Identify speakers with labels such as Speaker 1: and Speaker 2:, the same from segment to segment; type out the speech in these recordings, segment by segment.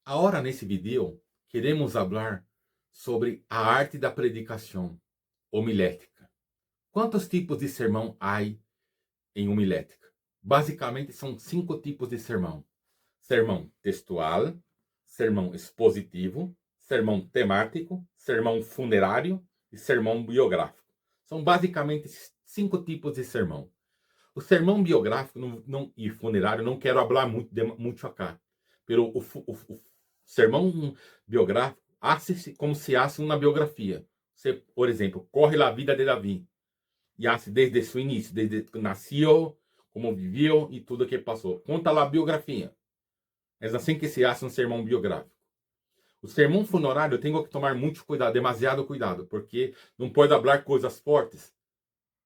Speaker 1: Ahora nesse vídeo queremos falar sobre a arte da predicação homilética. Quantos tipos de sermão há em homilética? Basicamente são 5 tipos de sermão: sermão textual, sermão expositivo, sermão temático, sermão funerário e sermão biográfico. São basicamente 5 tipos de sermão. O sermão biográfico e funerário não quero falar muito acá. Pero o sermão biográfico hace como se hace uma biografia. Você, por exemplo, corre a vida de Davi e hace desde seu início, desde que nasceu, como viveu e tudo que passou. Conta lá a biografia. É assim que se hace um sermão biográfico. O sermão funerário eu tenho que tomar muito cuidado, demasiado cuidado, porque não pode falar coisas fortes,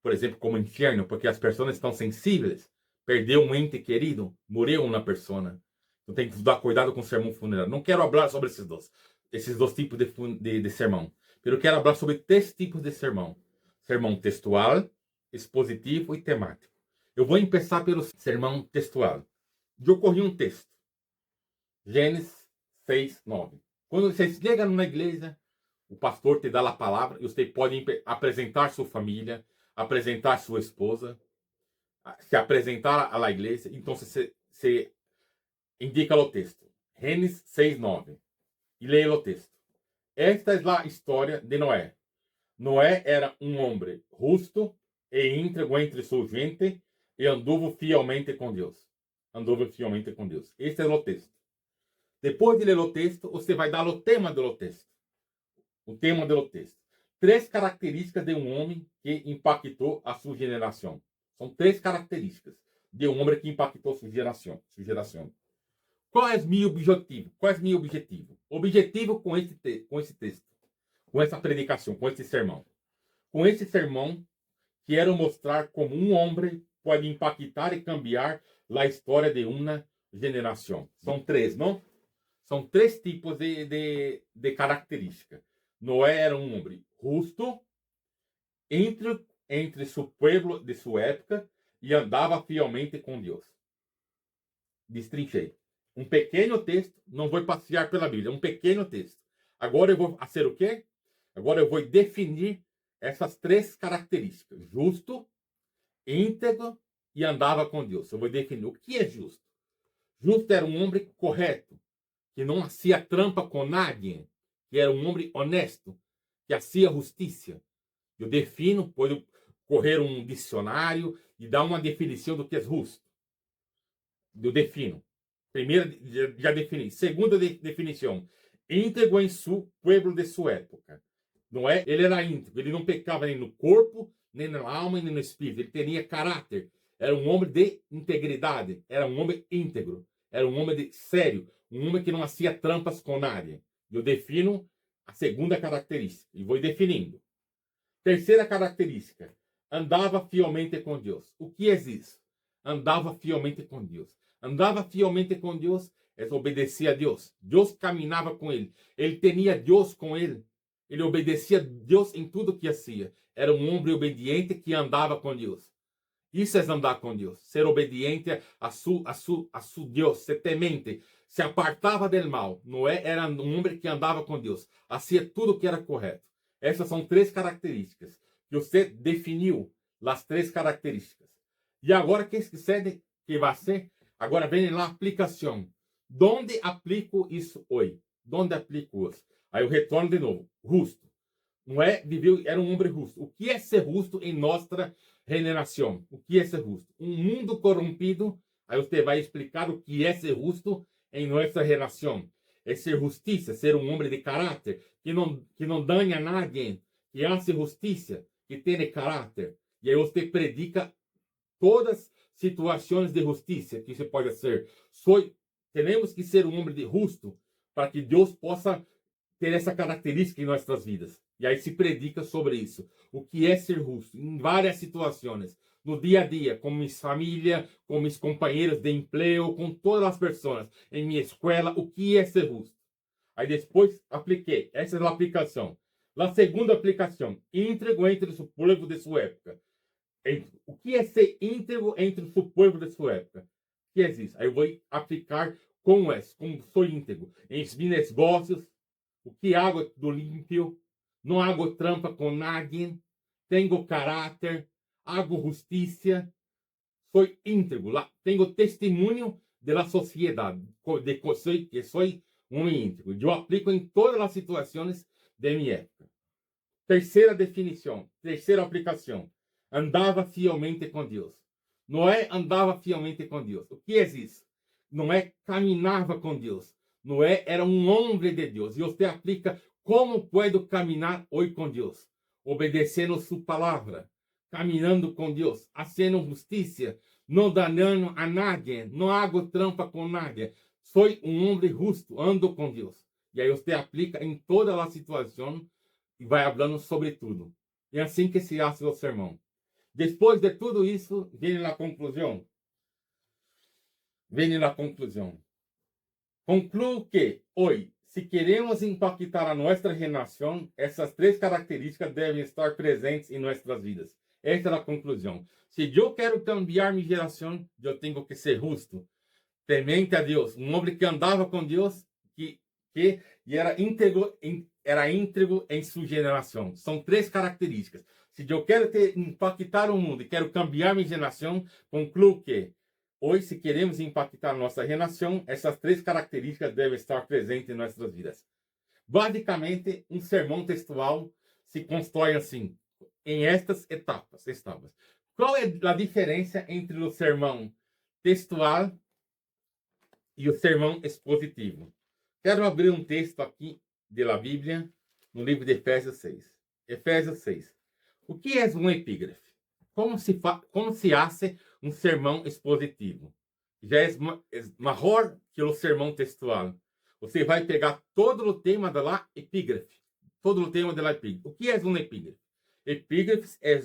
Speaker 1: por exemplo, como inferno, porque as pessoas estão sensíveis. Perdeu um ente querido, morreu uma pessoa. Então tem que dar cuidado com o sermão funerário. Não quero falar sobre esses dois tipos de sermão. Mas eu quero falar sobre 3 tipos de sermão: sermão textual, expositivo e temático. Eu vou começar pelo sermão textual. Eu corri um texto. Gênesis 6:9. Quando você chega numa igreja, o pastor te dá a palavra e você pode apresentar sua família, apresentar sua esposa, se apresentar à igreja. Então você indica o texto. Gênesis 6:9. E leia o texto. Esta é a história de Noé. Noé era um homem justo e íntegro entre sua gente e anduvo fielmente com Deus. Anduvo fielmente com Deus. Este é o texto. Depois de ler o texto, você vai dar o tema do texto. O tema do texto. 3 características de um homem que impactou a sua geração. São 3 características de um homem que impactou sua geração. Qual é o meu objetivo? Objetivo com esse texto, com essa predicação, com esse sermão. Com esse sermão, quero mostrar como um homem pode impactar e cambiar a história de uma geração. São 3, não? São 3 tipos de características. Noé era um homem justo, entre seu povo de sua época e andava fielmente com Deus. Destrinchei. Um pequeno texto, não vou passear pela Bíblia, um pequeno texto. Agora eu vou fazer o quê? Agora eu vou definir essas 3 características: justo, íntegro e andava com Deus. Eu vou definir o que é justo. Justo era um homem correto, que não fazia trampa com ninguém, que era um homem honesto, que fazia justiça. Eu defino, pode correr um dicionário e dar uma definição do que é justo. Eu defino. Primeira, já defini. Segunda definição: íntegro em seu povo de sua época. Não é? Ele era íntegro, ele não pecava nem no corpo, nem na alma, nem no espírito. Ele tinha caráter. Era um homem de integridade. Era um homem íntegro. Era um homem sério. Um homem que não fazia trampas com ninguém. Eu defino a segunda característica e vou definindo. Terceira característica: andava fielmente com Deus. O que é isso? Andava fielmente com Deus. Andava fielmente com Deus é obedecer a Deus. Deus caminhava com ele. Ele tinha Deus com ele. Ele obedecia a Deus em tudo que fazia. Era um homem obediente que andava com Deus. Isso é andar com Deus. Ser obediente a su Deus. Ser temente. Se apartava do mal. Noé era um homem que andava com Deus. Fazia tudo que era correto. Essas são 3 características. Que você definiu as 3 características. E agora, o que sucede? Que vai ser? Agora vem lá a aplicação. Onde aplico isso hoje? Onde aplico isso? Aí eu retorno de novo. Justo. Não é? Viveu, era um homem justo. O que é ser justo em nossa regeneração? O que é ser justo? Um mundo corrompido. Aí você vai explicar o que é ser justo em nossa relação. É ser justiça, ser um homem de caráter, que não danha a ninguém, que hace justiça, que tem caráter. E aí você predica todas situações de justiça que você pode ser. Temos que ser um homem de justo para que Deus possa ter essa característica em nossas vidas. E aí se predica sobre isso. O que é ser justo? Em várias situações. No dia a dia, com minha família, com meus companheiros de emprego, com todas as pessoas. Em minha escola, o que é ser justo? Aí depois apliquei. Essa é a aplicação. A segunda aplicação. Íntegro entre o povo de sua época. O que é ser íntegro entre o povo de sua época? O que é isso? Aí eu vou aplicar como és, como sou íntegro, em mis negócios, o que hago do limpio, não hago trampa com ninguém, tenho caráter, hago justiça, sou íntegro, tenho testemunho da sociedade, de que sou um íntegro. Eu aplico em todas as situações de minha época. Terceira definição, terceira aplicação. Andava fielmente com Deus. Noé andava fielmente com Deus. O que é isso? Noé caminhava com Deus. Noé era um homem de Deus. E você aplica como puedo caminhar hoje com Deus. Obedecendo sua palavra. Caminhando com Deus. Fazendo justiça. Não danando a ninguém. Não hago trampa com ninguém. Sou um homem justo. Ando com Deus. E aí você aplica em toda a situação e vai falando sobre tudo. É assim que se faz o sermão. Depois de tudo isso, vem a conclusão. Vem a conclusão. Concluo que, hoje, se queremos impactar a nossa geração, essas três características devem estar presentes em nossas vidas. Esta é a conclusão. Se eu quero cambiar minha geração, eu tenho que ser justo, temente a Deus, um homem que andava com Deus, que era íntegro em sua geração. São três características. Se eu quero impactar o mundo e quero cambiar minha geração, concluo que hoje, se queremos impactar nossa geração, essas três características devem estar presentes em nossas vidas. Basicamente, um sermão textual se constrói assim, em estas etapas. Qual é a diferença entre o sermão textual e o sermão expositivo? Quero abrir um texto aqui da Bíblia, no livro de Efésios 6. Efésios 6. O que é um epígrafe? Como se hace um sermão expositivo? Já é maior que o sermão textual. Você vai pegar todo o tema da epígrafe. Todo o tema da epígrafe. O que é um epígrafe? Epígrafes é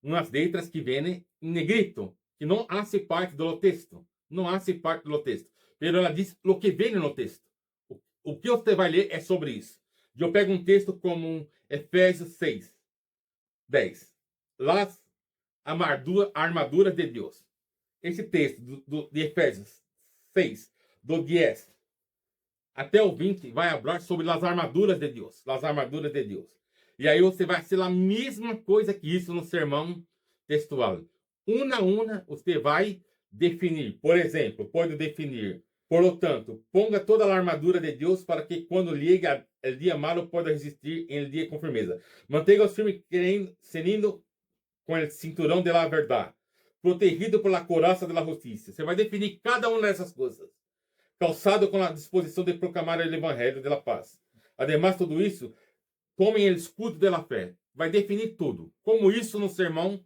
Speaker 1: umas letras que vêm em negrito, que não fazem parte do texto. Não fazem parte do texto. Mas ela diz o que vem no texto. O que você vai ler é sobre isso. Eu pego um texto como Efésios 6, 10. Las armaduras de Deus. Esse texto de Efésios 6, do 10 até o 20, vai falar sobre as armaduras de Deus. As armaduras de Deus. E aí você vai ser a mesma coisa que isso no sermão textual. Uma a uma, você vai definir. Por exemplo, pode definir: por lo tanto, ponga toda a armadura de Deus para que quando liga o dia malo possa resistir em el dia com firmeza. Mantenha-os firmes cenindo com o cinturão de la verdade, protegido por la coraza de la justiça. Você vai definir cada uma dessas coisas. Calçado com a disposição de proclamar o evangelho de la paz. Ademais, tudo isso, tomem o escudo de la fé. Vai definir tudo. Como isso no sermão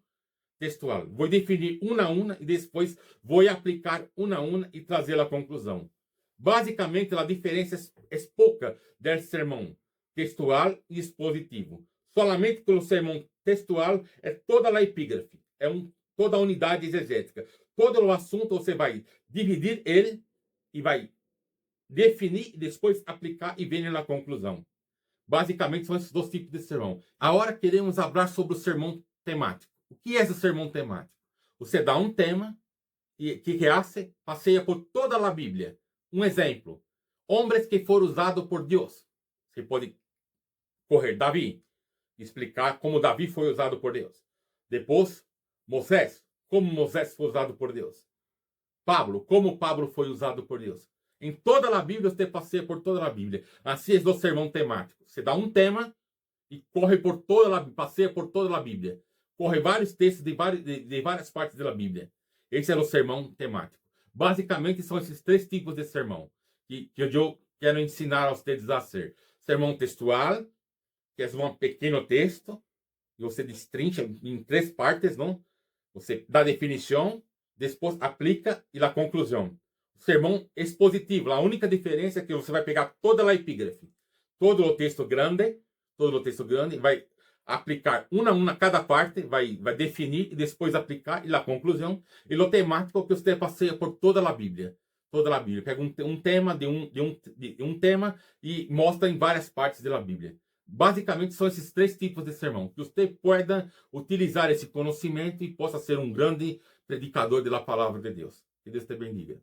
Speaker 1: textual. Vou definir uma a uma e depois vou aplicar uma a uma e trazer a conclusão. Basicamente, a diferença é pouca do sermão textual e expositivo. Solamente pelo sermão textual é toda a epígrafe, toda a unidade exegética. Todo o assunto você vai dividir ele e vai definir e depois aplicar e vir na conclusão. Basicamente, são esses dois tipos de sermão. Agora queremos falar sobre o sermão temático. O que é o sermão temático? Você dá um tema que passeia por toda a Bíblia. Um exemplo: homens que foram usados por Deus. Você pode correr Davi, explicar como Davi foi usado por Deus. Depois, Moisés, como Moisés foi usado por Deus. Pablo, como Pablo foi usado por Deus. Em toda a Bíblia, você passeia por toda a Bíblia. Assim é o sermão temático. Você dá um tema e passeia por toda a Bíblia. Corre vários textos de várias partes da Bíblia. Esse é o sermão temático. Basicamente, são esses três tipos de sermão que eu quero ensinar a vocês a ser. Sermão textual, que é um pequeno texto, e você destrincha em três partes, não? Você dá a definição, depois aplica e a conclusão. Sermão expositivo, a única diferença é que você vai pegar toda a epígrafe, todo o texto grande, vai aplicar uma a uma cada parte, vai definir e depois aplicar e a conclusão. E o temático que você passeia por toda a Bíblia. Toda a Bíblia. Pega um tema de um tema e mostra em várias partes da Bíblia. Basicamente, são esses três tipos de sermão. Que você pueda utilizar esse conhecimento e possa ser um grande predicador da palavra de Deus. Que Deus te bendiga.